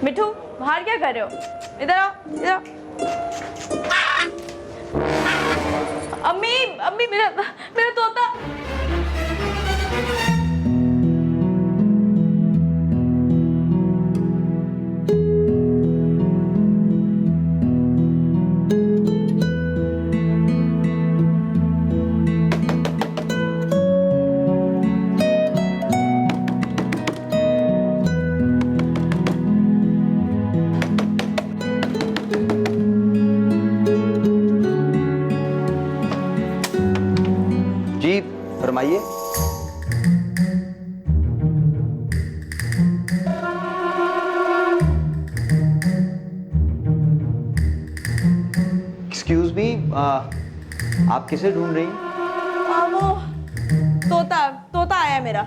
मिठू, बाहर क्या कर रहे हो? इधर आओ, इधर आओ। अम्मी, अम्मी, मेरा मेरा तोता। जी फरमाइए। एक्सक्यूज मी, आप किसे ढूंढ रही हैं? वो तोता तोता आया मेरा।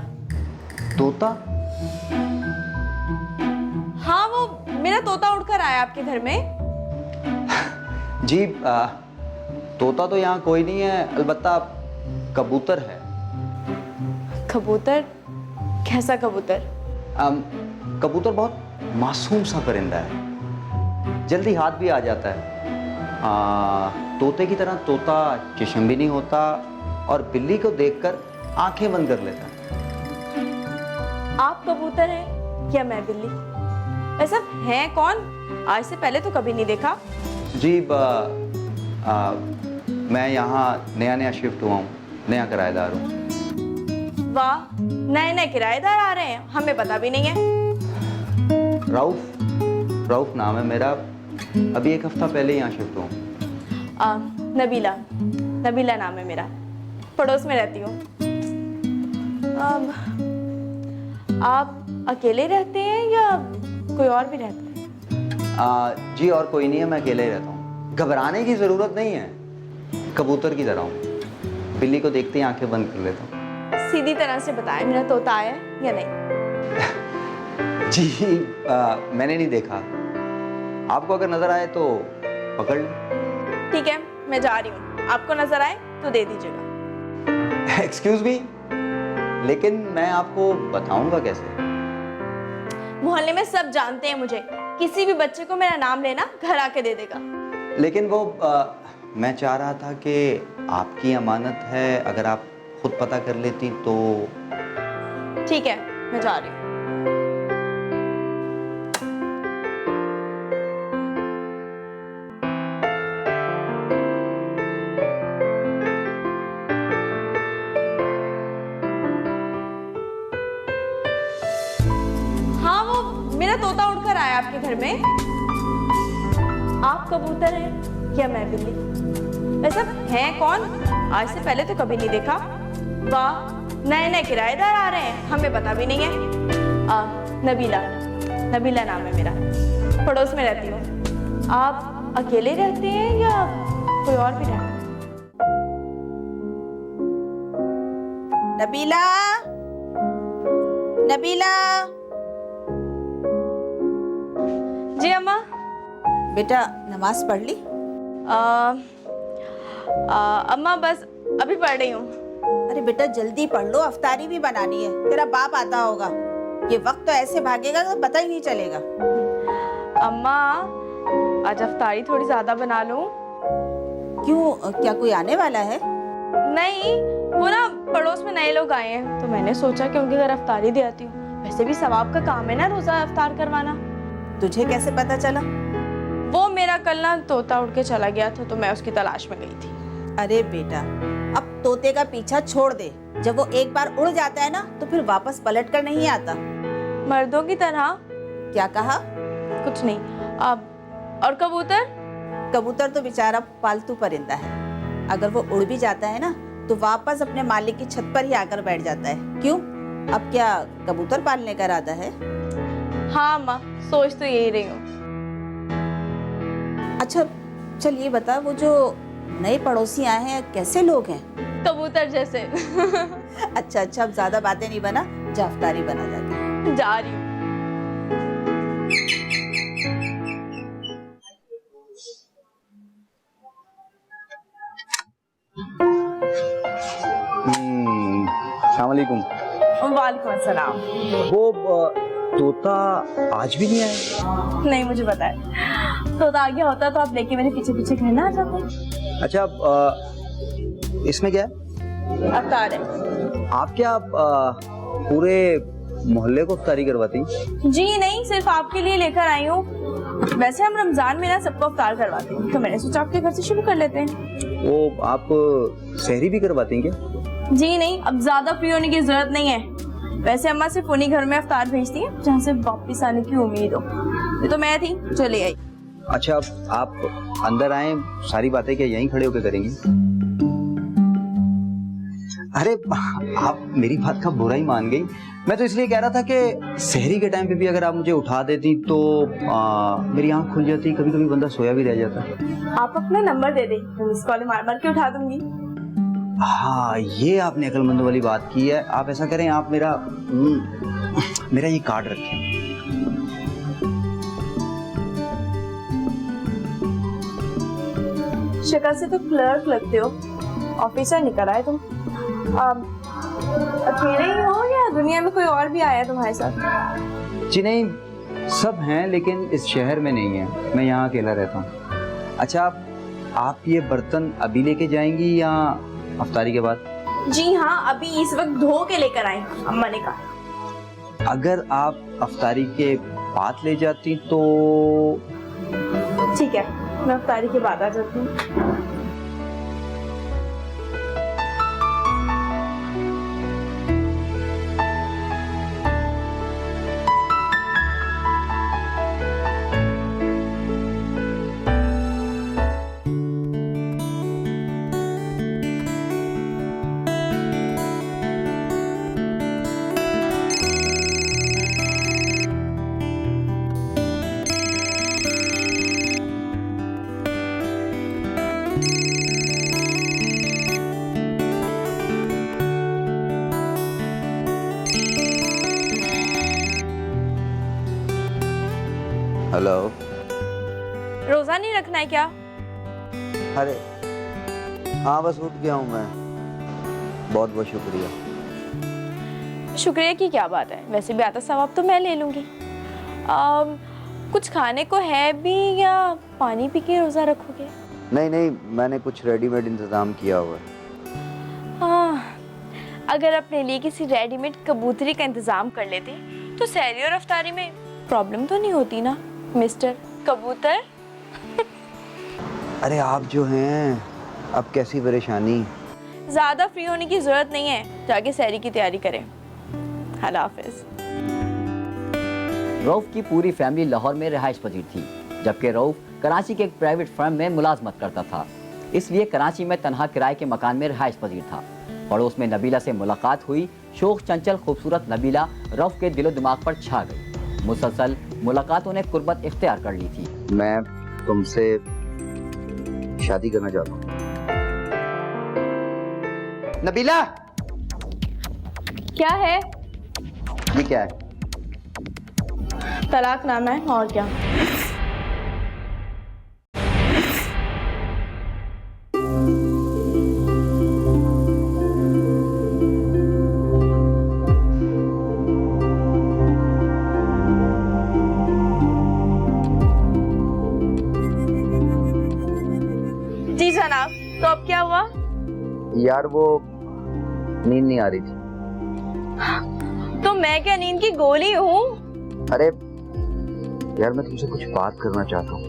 तोता? हाँ, वो मेरा तोता उड़कर आया आपके घर में। जी तोता तो यहाँ कोई नहीं है, अलबत्ता कबूतर है। कबूतर? कैसा कबूतर? कबूतर बहुत मासूम सा परिंदा है, जल्दी हाथ भी आ जाता है। तोते की तरह तोता चश्म भी नहीं होता और बिल्ली को देखकर आंखें बंद कर लेता है। आप कबूतर हैं या मैं बिल्ली? ऐसा है कौन? आज से पहले तो कभी नहीं देखा। जी मैं यहाँ नया नया शिफ्ट हुआ हूँ, नया किराएदार हूँ। वाह, नए नए किराएदार आ रहे हैं, हमें पता भी नहीं है। राउफ नाम है मेरा, अभी एक हफ्ता पहले यहाँ शिफ्ट हुआ। नबीला नाम है मेरा, पड़ोस में रहती हूँ। आप अकेले रहते हैं या कोई और भी रहता है? जी और कोई नहीं है, मैं अकेले ही रहता हूँ। घबराने की जरूरत नहीं है, कबूतर की तरह हूँ, बिल्ली को देखते ही आंखें बंद कर लेता हूँ। सीधी तरह से बताएं, मेरा तोता आया है या नहीं? जी मैंने नहीं देखा, आपको अगर नजर आए तो पकड़ लो। ठीक है, मैं जा रही हूँ, आपको नजर आए तो दे दीजिएगा। एक्सक्यूज मी, लेकिन मैं आपको बताऊंगा कैसे? मोहल्ले में सब जानते हैं मुझे, किसी भी बच्चे को मेरा नाम लेना घर आके दे देगा। लेकिन वो मैं चाह रहा था कि आपकी अमानत है, अगर आप खुद पता कर लेती तो। ठीक है, मैं जा रही हूँ। हाँ, वो मेरा तोता उड़कर आया आपके घर में। आप कबूतर हैं या मैं बिल्ली? ऐसा है कौन? आज से पहले तो कभी नहीं देखा। वाह, नए नए किराएदार आ रहे हैं, हमें पता भी नहीं है। नबीला नाम है मेरा, पड़ोस में रहती हूँ। आप अकेले रहते हैं या कोई और भी रहता है? नबीला, नबीला। जी अम्मा। बेटा नमाज पढ़ ली? अम्मा बस अभी पढ़ रही हूँ। अरे बेटा जल्दी पढ़ लो, अफ्तारी भी बनानी है, तेरा बाप आता होगा। ये वक्त तो ऐसे भागेगा कि पता ही नहीं चलेगा। अम्मा, आज अफ्तारी थोड़ी ज्यादा बना लूं? क्यों, क्या कोई आने वाला है? नहीं, वो ना पड़ोस में नए लोग आए हैं, तो मैंने सोचा कि उनके घर अफ्तारी दे आती हूँ। वैसे भी सवाब का काम है ना रोजा अफ्तार करवाना। तुझे कैसे पता चला? वो मेरा कल ना तोता उड़ के चला गया था, तो मैं उसकी तलाश में गई थी। अरे बेटा, अब तोते का पीछा छोड़ दे। जब वो एक बार उड़ जाता है ना तो फिर वापस पलट कर नहीं आता। मर्दों की तरह? क्या कहा? कुछ नहीं। अब और कबूतर? कबूतर तो बेचारा पालतू परिंदा है, अगर वो उड़ भी जाता है ना तो वापस अपने मालिक की छत पर ही आकर बैठ जाता है। क्यों, अब क्या कबूतर पालने का इरादा है? हाँ अम्मा, सोच तो यही रही हूँ। अच्छा चल ये बता, वो जो नए पड़ोसी आए हैं कैसे लोग हैं? कबूतर जैसे। अच्छा अच्छा, अब ज्यादा बातें नहीं बना, जा अफ्तारी बना जाती। जा रही हूँ। अस्सलाम वालेकुम। वालेकुम अस्सलाम। वो तोता आज भी नहीं आया? नहीं, मुझे पता है। तो आ गया होता तो आप लेके मेरे पीछे पीछे घर ना आ जाते। अच्छा, इसमें क्या है? अवतार है। आप क्या पूरे मोहल्ले को इफ्तारी करवाती? जी नहीं, सिर्फ आपके लिए लेकर आई हूँ। वैसे हम रमजान में ना सबको अफ्तार करवाते हैं, तो मैंने सोचा आपके घर से शुरू कर लेते हैं। वो आप सहरी भी करवाती हैं क्या? जी नहीं, अब ज्यादा फ्री होने की जरूरत नहीं है। वैसे अम्मा सिर्फ उन्हीं घर में अफ्तार भेजती है जहाँ से वापस आने की उम्मीद हो। ये तो मैं थी, चले आई। अच्छा, आप अंदर आए, सारी बातें क्या यहीं खड़े होकर करेंगी? अरे आप मेरी बात का बुरा ही मान गई। मैं तो इसलिए कह रहा था कि सहरी के टाइम पे भी अगर आप मुझे उठा देती तो मेरी आंख खुल जाती, कभी कभी बंदा सोया भी रह जाता। आप अपना नंबर दे दे, मैं मिस कॉल मार मार के उठा दूंगी। हाँ, ये आपने अक्लमंद वाली बात की है। आप ऐसा करें, आप मेरा ये कार्ड रखें। शक्ल से तो क्लर्क लगते हो, ऑफिसर निकल आए तुम। अकेले ही हो या दुनिया में कोई और भी आया तुम्हारे साथ? जी नहीं, सब हैं लेकिन इस शहर में नहीं है। मैं यहाँ अकेला रहता हूँ। अच्छा, आप ये बर्तन अभी लेके जाएंगी या अफ्तारी के बाद? जी हाँ, अभी इस वक्त धो के लेकर आई, अम्मा ने कहा। अगर आप अफ्तारी के बाद ले जाती तो? ठीक है, मैं अफ्तारी के बाद आ जाती हूँ। हेलो। रोजा नहीं रखना है क्या? अरे हाँ, बस उठ गया हूँ मैं। बहुत बहुत शुक्रिया। शुक्रिया की क्या बात है, वैसे भी आता सवाब तो मैं ले लूंगी। कुछ खाने को है भी या पानी पी के रोजा रखोगे? नहीं नहीं, मैंने कुछ रेडीमेड इंतजाम किया हुआ है। हाँ, अगर अपने लिए किसी रेडीमेड कबूतरी का इंतजाम कर लेते तो सहरी और अफ्तारी में प्रॉब्लम तो नहीं होती ना मिस्टर कबूतर। अरे आप जो हैं, अब कैसी परेशानी। ज्यादा फ्री होने की जरूरत नहीं है, जाके सहरी की तैयारी करें। अल्लाह हाफिज। रऊफ की पूरी फैमिली लाहौर में रिहाइश पजीर थी, जबकि रऊफ कराची के एक प्राइवेट फर्म में मुलाजमत करता था। इसलिए कराची में तनहा किराए के मकान में रिहाइश पजीर था। पड़ोस में नबीला से मुलाकात हुई। शोख चंचल खूबसूरत नबीला रऊफ के दिलो दिमाग पर छा गई। मुसलसल मुलाकातों ने कुर्बत इख्तियार कर ली थी। मैं तुमसे शादी करना चाहता हूँ। नबीला, क्या है? ये क्या है? तलाक नामा है, और क्या। जी जनाब, तो अब क्या हुआ? यार वो नींद नहीं आ रही थी। तो मैं क्या नींद की गोली हूँ? अरे यार, मैं तुमसे कुछ बात करना चाहता हूँ।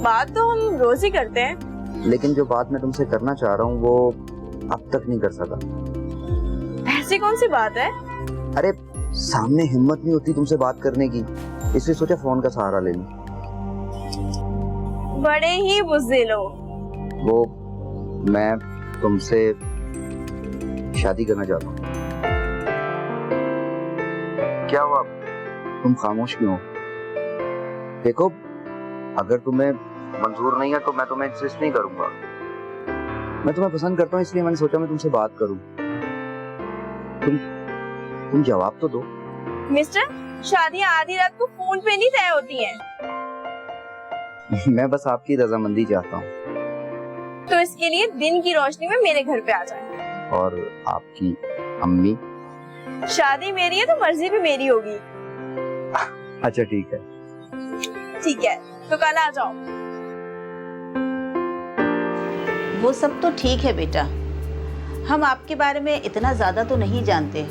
बात तो हम रोज ही करते हैं। लेकिन जो बात मैं तुमसे करना चाह रहा हूँ वो अब तक नहीं कर सका। ऐसी कौन सी बात है? अरे सामने हिम्मत नहीं होती तुमसे बात करने की, इसलिए सोचा फोन का सहारा ले लूं। बड़े ही बुज़दिल हो। वो मैं तुमसे शादी करना चाहता हूँ। क्या हुआ, तुम खामोश क्यों हो? देखो, अगर तुम्हें मंजूर नहीं है तो मैं तुम्हें इंसिस्ट नहीं करूंगा। मैं तुम्हें पसंद करता हूँ, इसलिए मैंने सोचा मैं तुमसे बात करूं। तुम जवाब तो दो। मिस्टर, शादियां आधी रात को फोन पे नहीं तय होती हैं। मैं बस आपकी रजामंदी चाहता हूँ। तो इसके लिए दिन की रोशनी में मेरे घर पे आ जाए। और आपकी अम्मी? शादी मेरी है तो मर्जी भी मेरी होगी। अच्छा ठीक है। ठीक है, तो कल आ जाओ। वो सब तो ठीक है बेटा, हम आपके बारे में इतना ज़्यादा तो नहीं जानते।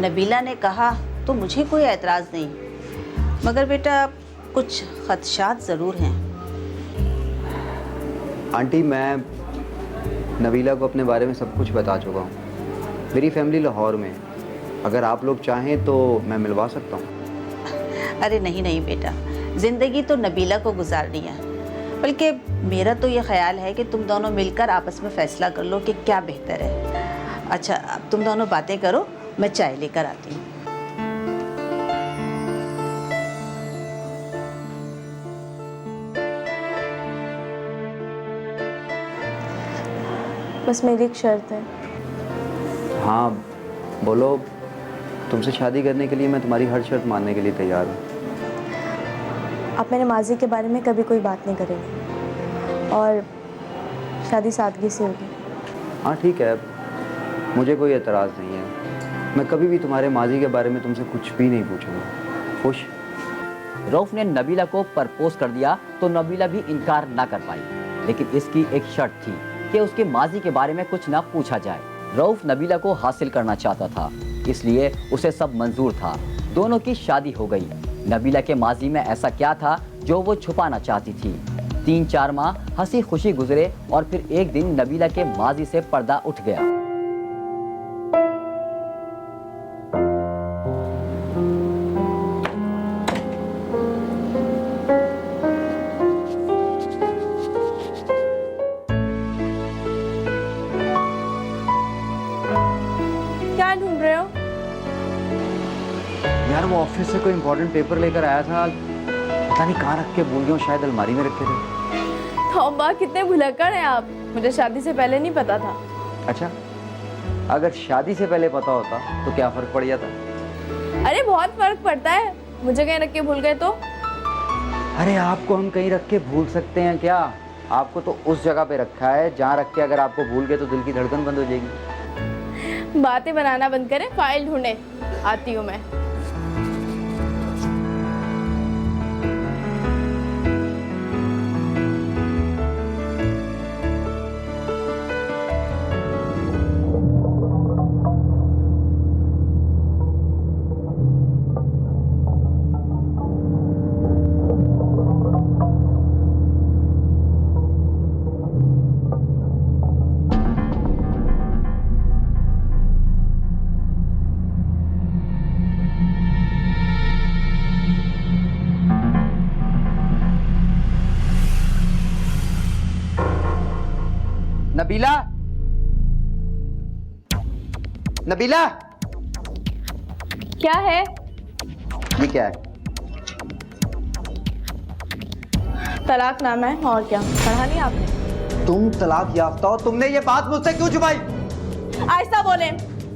नबीला ने कहा तो मुझे कोई एतराज़ नहीं, मगर बेटा कुछ खदशात ज़रूर हैं। आंटी, मैं नबीला को अपने बारे में सब कुछ बता चुका हूँ। मेरी फैमिली लाहौर में है, अगर आप लोग चाहें तो मैं मिलवा सकता हूँ। अरे नहीं नहीं बेटा, ज़िंदगी तो नबीला को गुजारनी है, बल्कि मेरा तो ये ख्याल है कि तुम दोनों मिलकर आपस में फ़ैसला कर लो कि क्या बेहतर है। अच्छा, अब तुम दोनों बातें करो, मैं चाय लेकर आती हूँ। बस मेरी एक शर्त है। हाँ बोलो, तुमसे शादी करने के लिए मैं तुम्हारी हर शर्त मानने के लिए तैयार हूँ। आप मेरे माजी के बारे में कभी कोई बात नहीं करेंगे और शादी सादगी से होगी। हाँ ठीक है, मुझे कोई एतराज़ नहीं है। मैं कभी भी तुम्हारे माजी के बारे में तुमसे कुछ भी नहीं पूछूंगा। खुश? रऊफ ने नबीला को प्रपोज कर दिया तो नबीला भी इनकार ना कर पाई, लेकिन इसकी एक शर्त थी कि उसके माजी के बारे में कुछ ना पूछा जाए। रऊफ नबीला को हासिल करना चाहता था, इसलिए उसे सब मंजूर था। दोनों की शादी हो गई। नबीला के माजी में ऐसा क्या था जो वो छुपाना चाहती थी। 3-4 माह हंसी खुशी गुजरे और फिर एक दिन नबीला के माजी से पर्दा उठ गया। क्या ढूंढ रहे हो? यार वो ऑफिस से कोई इंपॉर्टेंट पेपर लेकर आया था, पता नहीं कहाँ रख के भूल गया हूँ, शायद अलमारी में रखे थे। तौबा, कितने भुलक्कड़ हैं आप। मुझे शादी से पहले नहीं पता था। अच्छा, अगर शादी से पहले पता होता तो क्या फ़र्क पड़ जाता? अरे बहुत फर्क पड़ता है। मुझे कहीं रख के भूल गए तो? अरे आपको हम कहीं रख के भूल सकते हैं क्या? आपको तो उस जगह पे रखा है जहाँ रख के अगर आपको भूल गए तो दिल की धड़कन बंद हो जाएगी। बातें बनाना बंद करें, फाइल ढूंढे। आती हूँ मैं। नबीला, नबीला, क्या है? ये क्या है? तलाकनामा है। और क्या, पढ़ा नहीं आपने? तुम तलाक याफ्ता हो, तुमने ये बात मुझसे क्यों छुपाई? ऐसा बोले,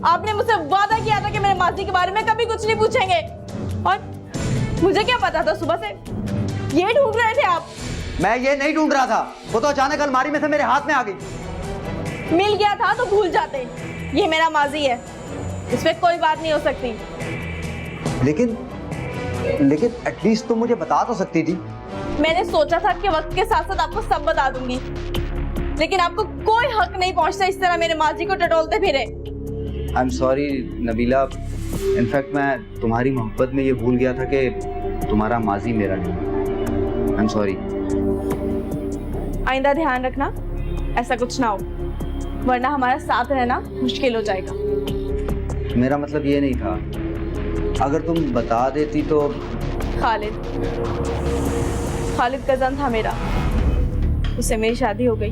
आपने मुझसे वादा किया था कि मेरे मासी के बारे में कभी कुछ नहीं पूछेंगे, और मुझे क्या पता था सुबह से ये ढूंढ रहे थे आप। मैं ये नहीं ढूंढ रहा था, वो तो अचानक अलमारी में से मेरे हाथ में आ गई। मिल गया था तो भूल जाते। ये मेरा माजी है, इसमें कोई बात नहीं हो सकती। लेकिन एटलीस्ट तुम मुझे बता तो सकती थी। मैंने सोचा था कि वक्त के साथ साथ आपको सब बता दूंगी, लेकिन आपको कोई हक नहीं पहुंचता इस तरह मेरे माजी को टटोलते फिरे। I am sorry Nabila, in fact मैं तुम्हारी मोहब्बत में ये भूल गया था कि तुम्हारा माजी मेरा नहीं। I am sorry. आइंदा ध्यान रखना ऐसा कुछ ना हो, वरना हमारा साथ रहना मुश्किल हो जाएगा। मेरा मतलब ये नहीं था, अगर तुम बता देती तो। खालिद कज़न था मेरा, उससे मेरी शादी हो गई,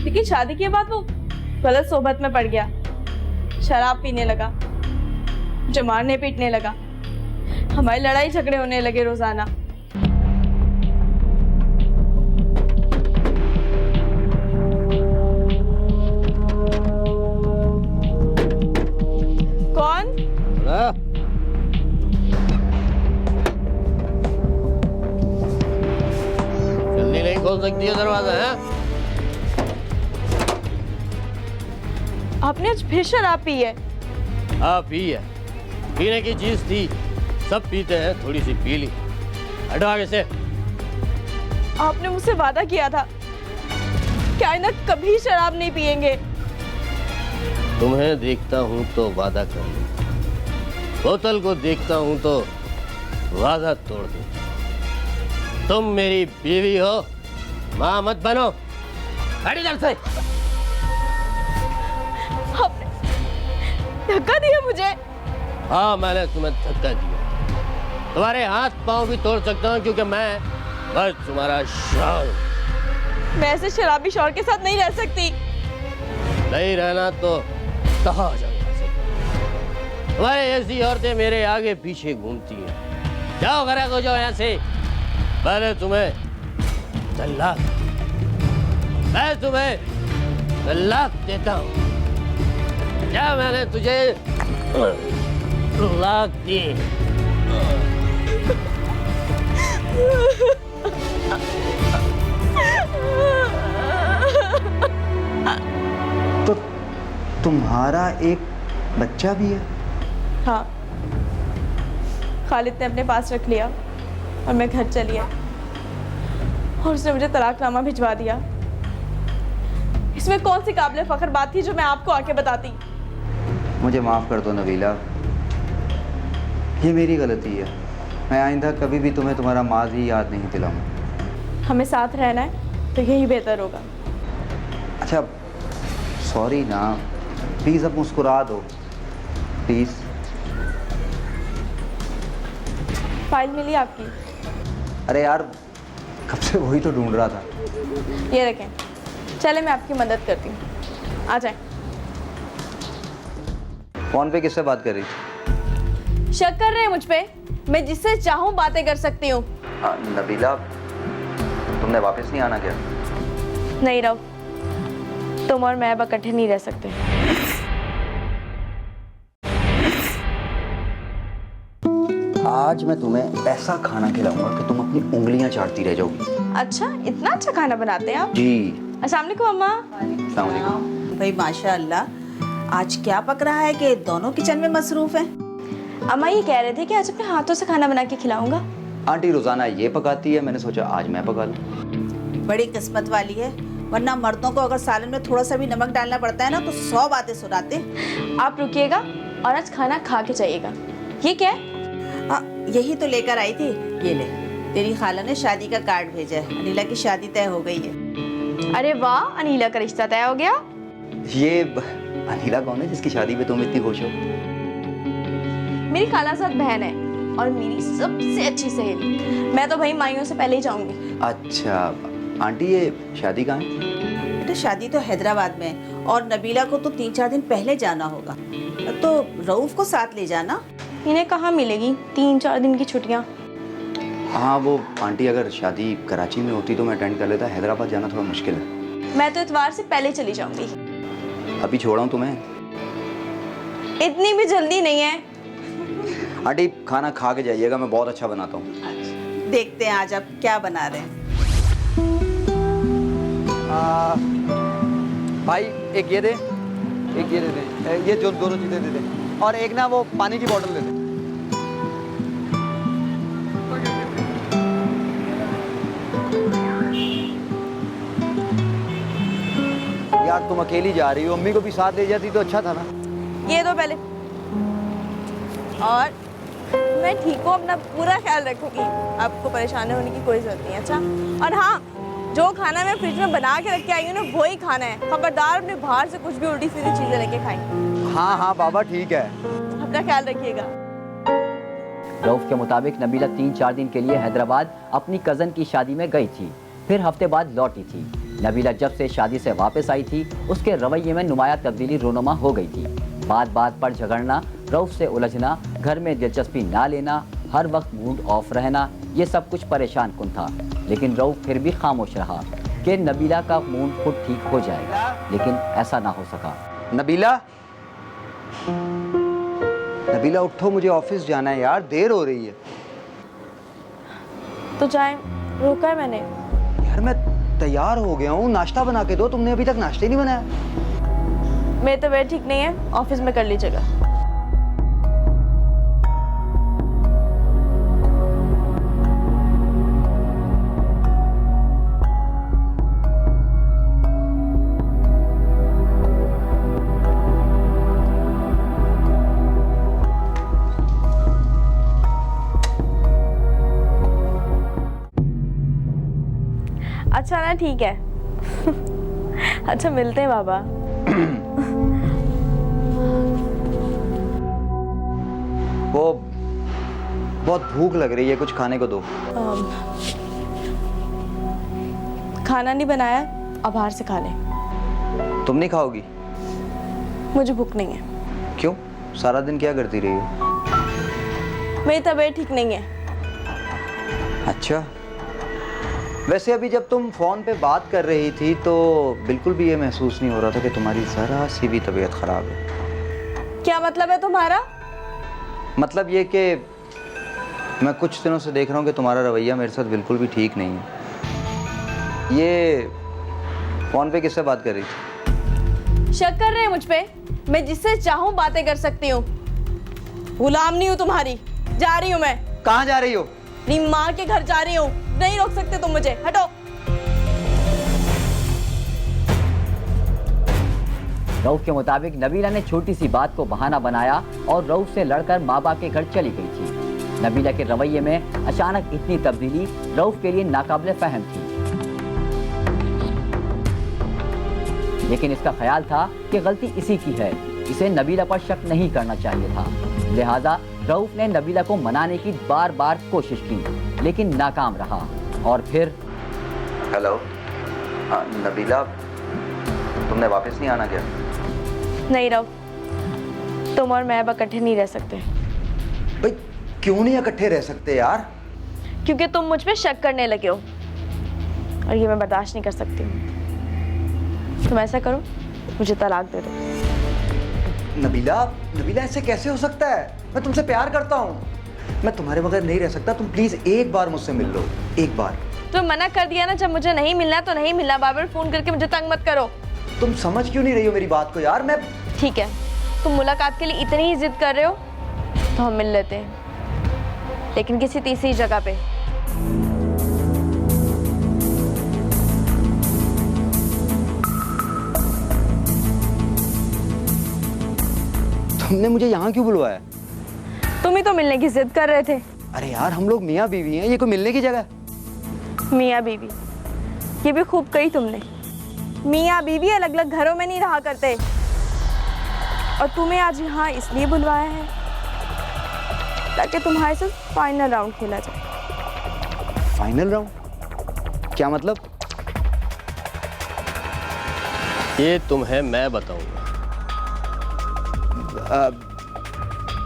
लेकिन शादी के बाद वो गलत सोबत में पड़ गया, शराब पीने लगा, मुझे मारने पीटने लगा, हमारी लड़ाई झगड़े होने लगे रोजाना। कौन? जल्दी नहीं खोल सकती है दरवाजा है? आपने आज फिर शराब पी है? हाँ पी है, पीने की चीज थी, सब पीते हैं, थोड़ी सी पी ली। हटो आगे से। आपने मुझसे वादा किया था कि आइंदा कभी शराब नहीं पिएंगे। तुम्हें देखता हूँ तो वादा कर लूं, बोतल को देखता हूँ तो वादा तोड़ दूं। तुम मेरी बीवी हो, माँ मत बनो। हट इधर से। आपने धक्का दिया मुझे। हाँ मैंने तुम्हें धक्का दिया। तुम्हारे हाथ पांव भी तोड़ सकता हूँ क्योंकि मैं बस तुम्हारा शौहर हूं। मैं ऐसे शराबी शौहर के साथ नहीं रह सकती। नहीं रहना तो कहाँ जाऊंगा। तुम्हारे ऐसी औरतें मेरे आगे पीछे घूमती हैं। जाओ घर को जाओ यहाँ से। मैंने तुम्हें तलाक, मैं तुम्हें तलाक देता हूँ। क्या मैंने तुझे तलाक दी? तो तुम्हारा एक बच्चा भी है? हाँ, खालिद ने अपने पास रख लिया और मैं घर चली आई और उसने मुझे तलाकनामा भिजवा दिया। इसमें कौन सी काबिल फख्र बात थी जो मैं आपको आके बताती। मुझे माफ़ कर दो नबीला, ये मेरी गलती है। मैं आइंदा कभी भी तुम्हें तुम्हारा माजी याद नहीं दिलाऊंगा। हमें साथ रहना है तो यही बेहतर होगा। अच्छा सॉरी ना, प्लीज़ अब मुस्कुरा दो प्लीज़। फाइल मिली आपकी? अरे यार कब से वही तो ढूंढ रहा था। ये रखें, चले मैं आपकी मदद करती हूँ, आ जाएं। फ़ोन पे किससे बात कर रही थी? शक कर रहे हैं मुझ पे? मैं जिससे चाहूँ बातें कर सकती हूँ। नबीला तुमने वापस नहीं आना क्या? नहीं रहो, तुम और मैं अब इकट्ठे नहीं रह सकते। आज मैं तुम्हें ऐसा खाना खिलाऊंगा कि तुम अपनी उंगलियां चाटती रह जाओगी। अच्छा, इतना अच्छा खाना बनाते हैं आप? जी। अस्सलाम वालेकुम अम्मा। अस्सलाम वालेकुम। भाई माशाअल्लाह, आज क्या पक रहा है कि दोनों किचन में मसरूफ हैं? अम्मा ये कह रहे थे कि आज अपने हाथों से खाना बना के खिलाऊंगा। आंटी रोजाना ये पकाती है, मैंने सोचा आज मैं पका लूं। बड़ी किस्मत वाली है, वरना मर्दों को अगर सालन में थोड़ा सा भी नमक डालना पड़ता है ना तो 100 बातें सुनाते। आप रुकिएगा और आज खाना खा के जाइएगा। ये क्या है? यही तो लेकर आई थी। ये ले, तेरी खाला ने शादी का कार्ड भेजा है। अनिला की शादी तय हो गई है। अरे वाह, अनीला का रिश्ता तय हो गया। ये अनिला कौन है जिसकी शादी पे तुम इतनी खुश हो? मेरी खालाजाद बहन है और मेरी सबसे अच्छी सहेली। मैं तो भाई माइयों से पहले ही जाऊंगी। अच्छा आंटी ये शादी कहाँ है? बेटा शादी तो हैदराबाद में है और नबीला को तो 3-4 दिन पहले जाना होगा, तो रऊफ को साथ ले जाना। इन्हें कहाँ मिलेगी 3-4 दिन की छुट्टियाँ? हाँ वो आंटी अगर शादी कराची में होती तो मैं अटेंड कर लेता, हैदराबाद जाना थोड़ा मुश्किल है। मैं तो इतवार से पहले चली जाऊंगी। अभी छोड़ा हूँ तुम्हें। इतनी भी जल्दी नहीं है। आंटी खाना खा के जाइएगा, मैं बहुत अच्छा बनाता हूँ। देखते हैं आज आप क्या बना रहे हैं। भाई एक ये दे, एक ये दे दे, ये जो दोनों चीज़ें दे दे, और एक ना वो पानी की बोतल दे दे। यार तुम अकेली जा रही हो, अम्मी को भी साथ ले जाती तो अच्छा था ना। ये दो पहले। और मैं ठीक हूँ, अपना पूरा ख्याल रखूंगी। आपको परेशान होने की कोई जरूरत नहीं है। अच्छा, और हाँ, जो खाना मैं फ्रिज में बना के रख के आई हूँ ना वही खाना है। खबरदार अपने बाहर से कुछ भी उल्टी सीधी चीजें लेके खाएं। हाँ हाँ बाबा ठीक है। अपना ख्याल रखिएगा। रऊफ के मुताबिक नबीला 3-4 दिन के लिए हैदराबाद अपनी कज़न की शादी में गई थी, फिर हफ्ते बाद लौटी थी। नबीला जब से शादी से वापस आई थी उसके रवैये में नुमाया तब्दीली रोनुमा हो गई थी। बात बात पर झगड़ना, रऊफ से उलझना, घर में दिलचस्पी ना लेना, हर वक्त मूड ऑफ रहना, ये सब कुछ परेशान कुन था। लेकिन रऊफ फिर भी खामोश रहा कि नबीला का मूड खुद ठीक हो जाएगा, लेकिन ऐसा ना हो सका। नबीला, नबीला उठो, मुझे ऑफिस जाना है यार, देर हो रही है। तो जाए, रोका है मैंने। यार मैं तैयार हो गया हूँ, नाश्ता बना के दो, तुमने अभी तक नाश्ता ही नहीं बनाया। मेरी तबीयत ठीक नहीं है, ऑफिस में कर लीजिएगा। अच्छा ना, ठीक है। अच्छा, मिलते हैं बाबा। वो बहुत भूख लग रही है, कुछ खाने को दो। खाना नहीं बनाया, अब बाहर से खा ले। तुम नहीं खाओगी? मुझे भूख नहीं है। क्यों? सारा दिन क्या करती रही हो? मेरी तबीयत ठीक नहीं है। अच्छा, वैसे अभी जब तुम फोन पे बात कर रही थी तो बिल्कुल भी ये महसूस नहीं हो रहा था कि तुम्हारी जरा सी भी तबीयत खराब है। क्या मतलब है तुम्हारा? मतलब ये कि मैं कुछ दिनों से देख रहा हूँ कि तुम्हारा रवैया मेरे साथ बिल्कुल भी ठीक नहीं है। ये फोन पे किससे बात कर रही थी? शक कर रहे हैं मुझ पे? मैं जिससे चाहूं बातें कर सकती हूँ। गुलाम नहीं हूँ तुम्हारी। जा रही हूँ मैं। कहाँ जा रही हो? अपनी माँ के घर जा रही हूँ। नहीं रोक सकते तुम मुझे, हटो। रऊफ के मुताबिक नबीला ने छोटी सी बात को बहाना बनाया और रऊफ से लड़कर माँ बाप के घर चली गई थी। नबीला के रवैये में अचानक इतनी तब्दीली रऊफ के लिए नाकाबिले फहम थी, लेकिन इसका ख्याल था कि गलती इसी की है, इसे नबीला पर शक नहीं करना चाहिए था। लिहाजा रऊफ ने नबीला को मनाने की बार बार कोशिश की, लेकिन नाकाम रहा। और फिर हेलो, हाँ नबीला, तुमने वापस नहीं आना क्या? नहीं रहो, तुम और मैं अब इकट्ठे नहीं रह सकते। भाई क्यों नहीं इकट्ठे रह सकते यार? क्योंकि तुम मुझ पे शक करने लगे हो और ये मैं बर्दाश्त नहीं कर सकती हूँ। तुम ऐसा करो, मुझे तलाक दे दो। नबीला, नबीला ऐसे कैसे हो सकता है? मैं तुमसे प्यार करता हूँ, मैं तुम्हारे बगैर नहीं रह सकता। तुम प्लीज एक बार मुझसे मिल लो, एक बार। तो मना कर दिया ना, जब मुझे नहीं मिलना तो नहीं मिलना। बार बार फोन करके मुझे तंग मत करो। तुम समझ क्यों नहीं रही हो मेरी बात को यार? मैं ठीक है, तुम मुलाकात के लिए इतनी ही जिद कर रहे हो तो हम मिल लेते हैं, लेकिन किसी तीसरी जगह पे। तुमने मुझे यहाँ क्यों बुलवाया? तुम ही तो मिलने की जिद कर रहे थे। अरे यार, हम लोग मियाँ बीवी हैं, ये कोई मिलने की जगह? मियाँ बीवी, ये भी खूब कही तुमने। मियाँ बीवी अलग अलग घरों में नहीं रहा करते। और तुम्हें आज यहाँ इसलिए बुलवाया है ताकि तुम्हारे साथ फाइनल राउंड खेला जाए। Final round? क्या मतलब? ये तुम्हें मैं बताऊंगा।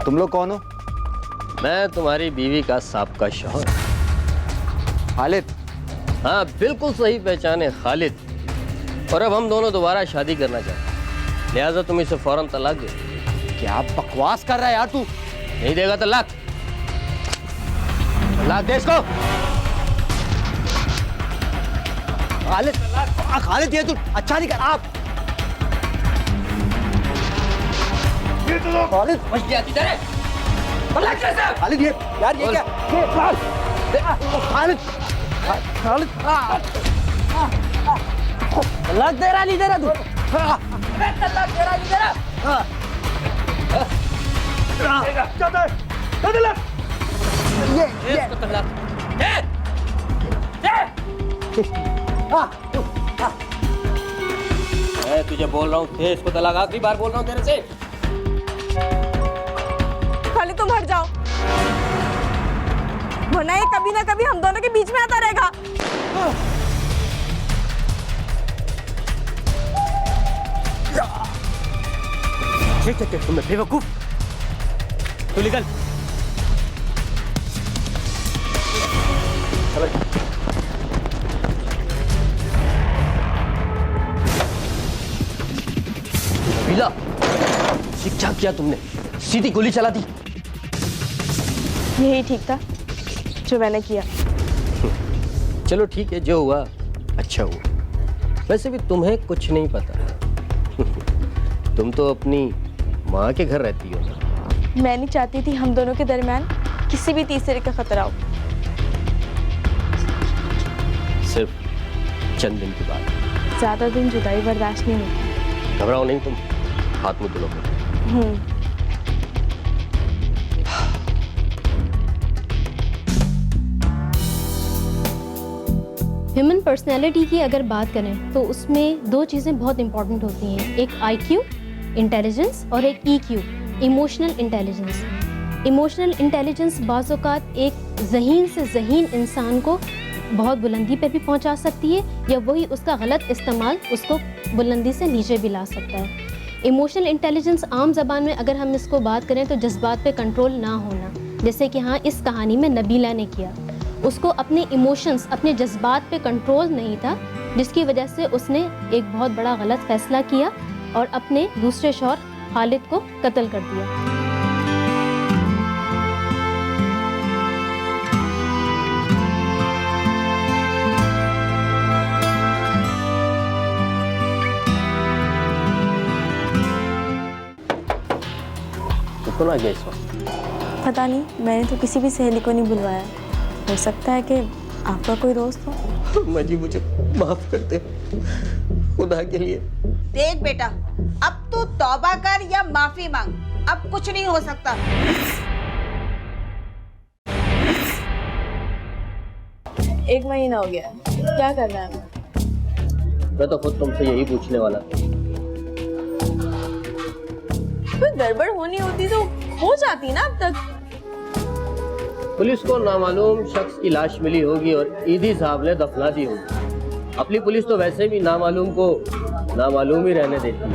तुम लोग कौन हो? मैं तुम्हारी बीवी का साबका शौहर। खालिद? हाँ, बिल्कुल सही पहचाने, खालिद। और अब हम दोनों दोबारा शादी करना चाहते हैं, लिहाजा तुम इसे फौरन तलाक दे। क्या बकवास कर रहा है यार तू? नहीं देगा तलाक? तलाक दे इसको। खालिद, खालिद ये तू अच्छा नहीं कर। आप खालिद, मछली आती तेरे। तलाक कैसे? खालिद ये यार, ये क्या? ये खालिद, खालिद तलाक दे रहा नहीं दे रहा तू? तलाक दे रहा नहीं दे रहा? ये तलाक दे। मैं तुझे बोल रहा हूँ, इसको तलाक आखिरी बार बोल रहा हूँ तेरे से। खाली तुम हट जाओ, वरना ये कभी ना कभी हम दोनों के बीच में आता रहेगा। तुम बेवकूफ, तू निकल। नबीला, ये क्या किया तुमने? सीधी गोली चला दी। यही ठीक था जो मैंने किया। चलो ठीक है, जो हुआ अच्छा हुआ। वैसे भी तुम्हें कुछ नहीं पता। तुम तो अपनी माँ के घर रहती हो ना। मैं नहीं चाहती थी हम दोनों के दरमियान किसी भी तीसरे का खतरा हो। सिर्फ चंद दिन की बात। ज्यादा दिन जुदाई बर्दाश्त नहीं होती। घबराओ नहीं तुम, हाथ मुंह धुलो। ह्यूमन पर्सनैलिटी की अगर बात करें तो उसमें दो चीज़ें बहुत इंपॉर्टेंट होती हैं, एक IQ इंटेलिजेंस और एक EQ emotional intelligence. Emotional intelligence बाज़ औक़ात एक ज़हीन से ज़हीन इंसान को बहुत बुलंदी पे भी पहुंचा सकती है, या वही उसका गलत इस्तेमाल उसको बुलंदी से नीचे भी ला सकता है। इमोशनल इंटेलिजेंस आम ज़बान में अगर हम इसको बात करें तो जज्बात पे कंट्रोल ना होना, जैसे कि हाँ इस कहानी में नबीला ने किया। उसको अपने इमोशंस, अपने जज्बात पे कंट्रोल नहीं था, जिसकी वजह से उसने एक बहुत बड़ा गलत फ़ैसला किया और अपने दूसरे शौहर खालिद को कत्ल कर दिया। कौन आ गया इस वक्त? पता नहीं, मैंने तो किसी भी सहेली को नहीं बुलवाया। हो सकता है कि आपका कोई दोस्त हो। मजी मुझे माफ कर दे खुदा के लिए। देख बेटा, अब तू तौबा कर या माफी मांग, अब कुछ नहीं हो सकता। एक महीना हो गया, क्या कर रहा है? मैं तो खुद तुमसे यही पूछने वाला था। कोई गड़बड़ होनी होती तो हो जाती ना अब तक। पुलिस को नामालूम शख्स की लाश मिली होगी और ईदी साहब ने दफना दी होगी। अपनी पुलिस तो वैसे भी नामालूम को नामालूम ही रहने देती है।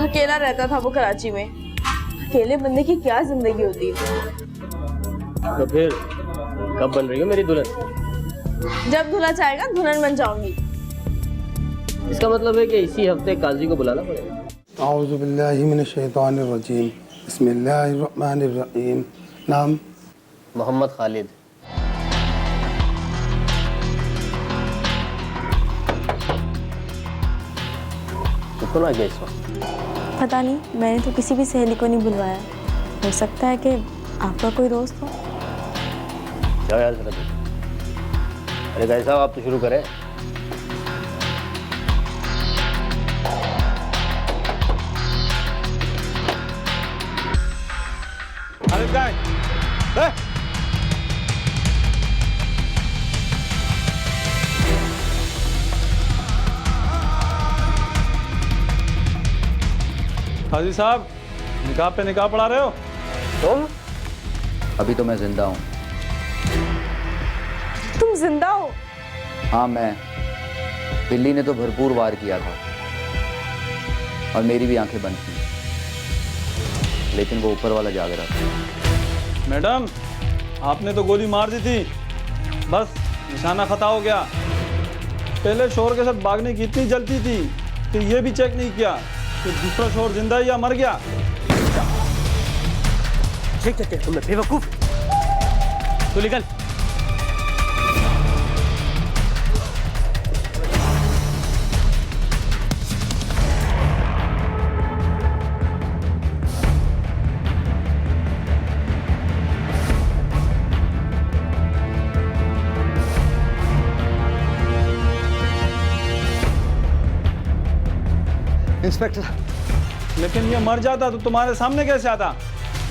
अकेला रहता था वो कराची में। अकेले बंदे की क्या जिंदगी होती है। तो फिर कब बन रही हो मेरी दुल्हन? जब दूल्हा चाहेगा दुल्हन बन जाऊंगी। इसका मतलब है कि इसी हफ्ते काजी को बुलाना पड़ेगा। औज़ु बिल्लाहि मिनश शैतानिर रजीम, बिस्मिल्लाहिर रहमानिर रहीम। नाम? मोहम्मद खालिद। तो कौन आ गया इस वक्त? पता नहीं, मैंने तो किसी भी सहेली को नहीं बुलवाया। हो सकता है कि आपका कोई दोस्त हो। जाओ यार जरा। अरे भाई साहब, आप तो शुरू करें। खालिद का है? हाजी साहब, निकाह पे निकाह पढ़ा रहे हो? तुम? अभी तो मैं जिंदा हूँ। तुम जिंदा हो? हाँ, मैं। बिल्ली ने तो भरपूर वार किया था और मेरी भी आंखें बंद थी, लेकिन वो ऊपर वाला जाग रहा था। मैडम, आपने तो गोली मार दी थी, बस निशाना खता हो गया। पहले शोर के साथ भागने की इतनी जल्दी थी कि ये भी चेक नहीं किया कि दूसरा शोर जिंदा है या मर गया। ठीक है तुम बेवकूफ। तू निकल। इंस्पेक्टर, लेकिन ये मर जाता तो तुम्हारे सामने कैसे आता?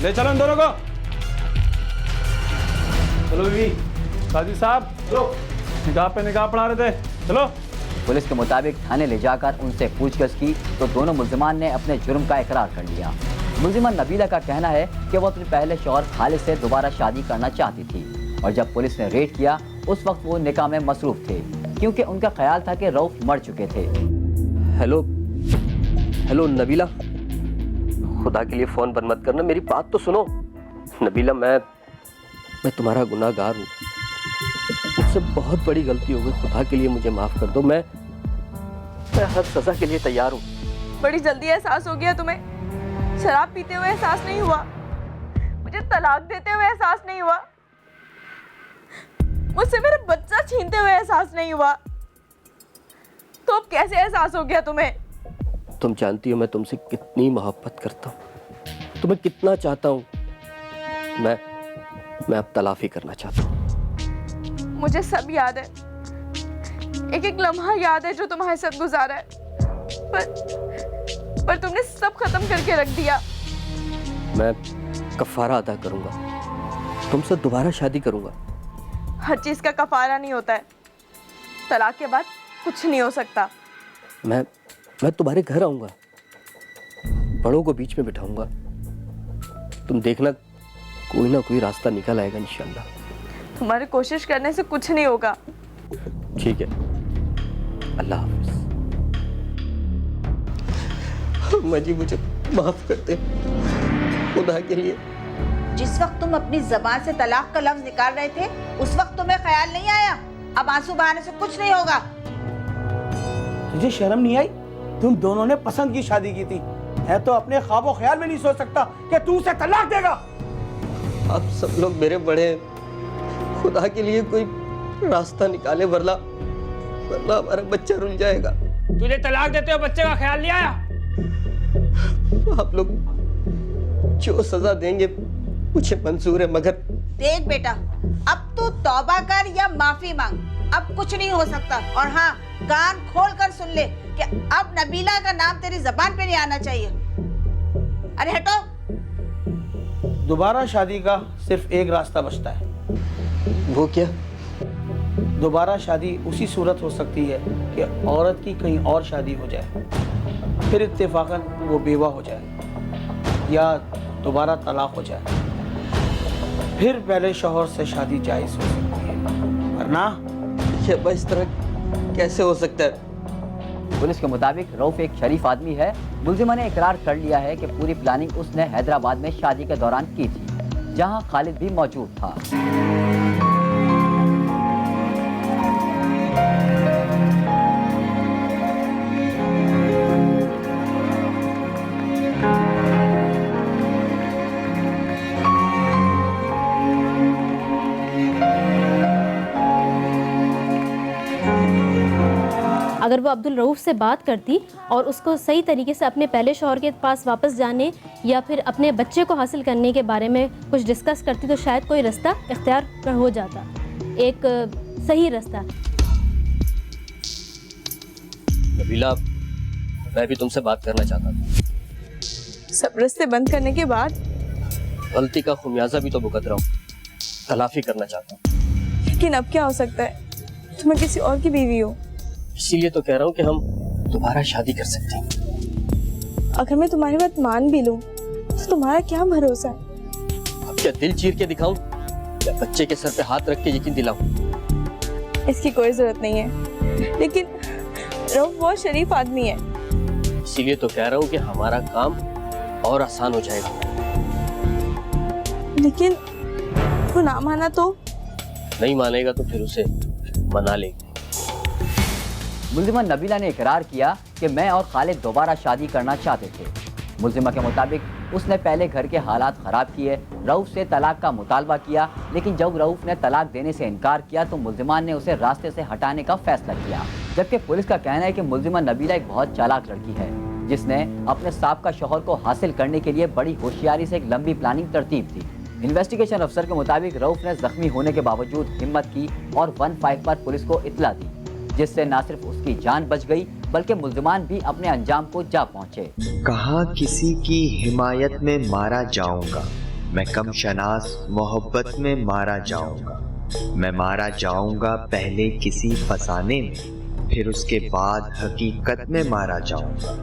ले चलो इन दोनों को। चलो बीवी। काजी साहब, निकाह पे निकाह पढ़ा रहे थे, चलो। पुलिस के मुताबिक थाने ले जाकर उनसे पूछताछ की तो दोनों मुल्जिमान ने अपने जुर्म का इकरार कर लिया। मुल्जिमान नबीला का कहना है कि वो अपने पहले शौहर खालिद से दोबारा शादी करना चाहती थी और जब पुलिस ने रेड किया उस वक्त वो निकाह में मसरूफ थे, क्योंकि उनका ख्याल था कि रऊफ मर चुके थे। हेलो हेलो नबीला, खुदा के लिए फ़ोन बंद मत करना, मेरी बात तो सुनो। नबीला, मैं तुम्हारा गुनाहगार हूँ, मुझसे बहुत बड़ी गलती हो गई, खुदा के लिए मुझे माफ़ कर दो। मैं हर सज़ा के लिए तैयार हूँ। बड़ी जल्दी एहसास हो गया तुम्हें? शराब पीते हुए एहसास नहीं हुआ? मुझे तलाक देते हुए एहसास नहीं हुआ? मुझसे मेरा बच्चा छीनते हुए एहसास नहीं हुआ? तो अब कैसे एहसास हो गया तुम्हें? तुम जानती हो मैं तुमसे कितनी मोहब्बत करता हूँ, तुम्हें कितना चाहता हूँ। मैं अब तलाफी करना चाहता हूँ। मुझे सब याद है, एक एक लम्हा याद है जो तुम्हारे साथ गुजारा है, पर तुमने सब खत्म करके रख दिया। मैं कफारा अदा करूंगा, तुमसे दोबारा शादी करूंगा। हर चीज़ का कफारा नहीं होता है। तलाक के बाद कुछ नहीं हो सकता। मैं तुम्हारे घर आऊंगा, बड़ों को बीच में बिठाऊंगा, तुम देखना कोई ना कोई रास्ता निकल आएगा इंशाल्लाह। तुम्हारी कोशिश करने से कुछ नहीं होगा। ठीक है, अल्लाह हाफिज। अम्मा जी मुझे माफ कर दे, खुदा के लिए। जिस वक्त तुम अपनी जबान से तलाक का लफ्ज निकाल रहे थे उस वक्त तुम्हें ख्याल नहीं आया? अब आंसू बहाने से कुछ नहीं होगा। तुझे शर्म नहीं आई? तुम दोनों ने पसंद की शादी की थी, है तो अपने ख्वाबो ख्याल में नहीं सोच सकता कि तू उसे तलाक देगा। आप सब लोग मेरे बड़े, खुदा के लिए कोई रास्ता निकाले, वरना हमारा बच्चा रुल जाएगा। तुझे तलाक देते हो बच्चे का ख्याल नहीं आया? आप लोग जो सजा देंगे मुझे मंजूर है, मगर देख बेटा, अब तू तौबा कर या माफी मांग, अब कुछ नहीं हो सकता। और हाँ, कान खोल कर सुन ले कि अब नबीला का नाम तेरी जबान पे नहीं आना चाहिए। अरे हटो। दोबारा शादी का सिर्फ एक रास्ता बचता है। वो क्या? दोबारा शादी उसी सूरत हो सकती है कि औरत की कहीं और शादी हो जाए, फिर इत्तेफाकन वो बेवा हो जाए या दोबारा तलाक हो जाए, फिर पहले शौहर से शादी जायज़ हो सकती है। वरना ये इस तरह कैसे हो सकता है? पुलिस के मुताबिक रऊफ एक शरीफ आदमी है। मुलजिमा ने इकरार कर लिया है कि पूरी प्लानिंग उसने हैदराबाद में शादी के दौरान की थी, जहां खालिद भी मौजूद था। अगर वो अब्दुल रऊफ से बात करती और उसको सही तरीके से अपने पहले शौहर के पास वापस जाने या फिर अपने बच्चे को हासिल करने के बारे में कुछ डिस्कस करती तो शायद कोई रास्ता इख्तियार हो जाता, एक सही रास्ता। नबीला, मैं भी तुमसे बात करना चाहता था। सब रास्ते बंद करने के बाद गलती का खुमियाजा भी तो भुगत रहा हूँ, तलाफी करना चाहता हूँ। लेकिन अब क्या हो सकता है, तुम्हें किसी और की बीवी हो। इसीलिए तो कह रहा हूँ कि हम दोबारा शादी कर सकते हैं। अगर मैं तुम्हारी बात मान भी लूं तो तुम्हारा क्या भरोसा है? अब क्या दिल चीर के दिखाऊं या बच्चे के सर पे हाथ रख के यकीन दिलाऊं? इसकी कोई जरूरत नहीं है, लेकिन रऊफ बहुत शरीफ आदमी है। इसीलिए तो कह रहा हूँ कि हमारा काम और आसान हो जाएगा। लेकिन वो ना माना तो? नहीं मानेगा तो फिर उसे मना लेंगे। मुलजिमा नबीला ने इकरार किया कि मैं और खालिद दोबारा शादी करना चाहते थे। मुलजिमा के मुताबिक उसने पहले घर के हालात ख़राब किए, रऊफ से तलाक का मुतालबा किया, लेकिन जब रऊफ ने तलाक देने से इनकार किया तो मुलजिमान ने उसे रास्ते से हटाने का फैसला किया। जबकि पुलिस का कहना है कि मुलजिमा नबीला एक बहुत चालाक लड़की है, जिसने अपने साबका शौहर को हासिल करने के लिए बड़ी होशियारी से एक लंबी प्लानिंग तरतीब दी। इन्वेस्टिगेशन अफसर के मुताबिक रऊफ ने जख्मी होने के बावजूद हिम्मत की और 15 पर पुलिस को इत्तला दी, जिससे न सिर्फ उसकी जान बच गई बल्कि मुल्जिमान भी अपने अंजाम को जा पहुंचे। कहा किसी की हिमायत में मारा जाऊंगा, मैं कम शनास मोहब्बत में मारा जाऊंगा। मैं मारा जाऊंगा पहले किसी फसाने में, फिर उसके बाद हकीकत में मारा जाऊंगा।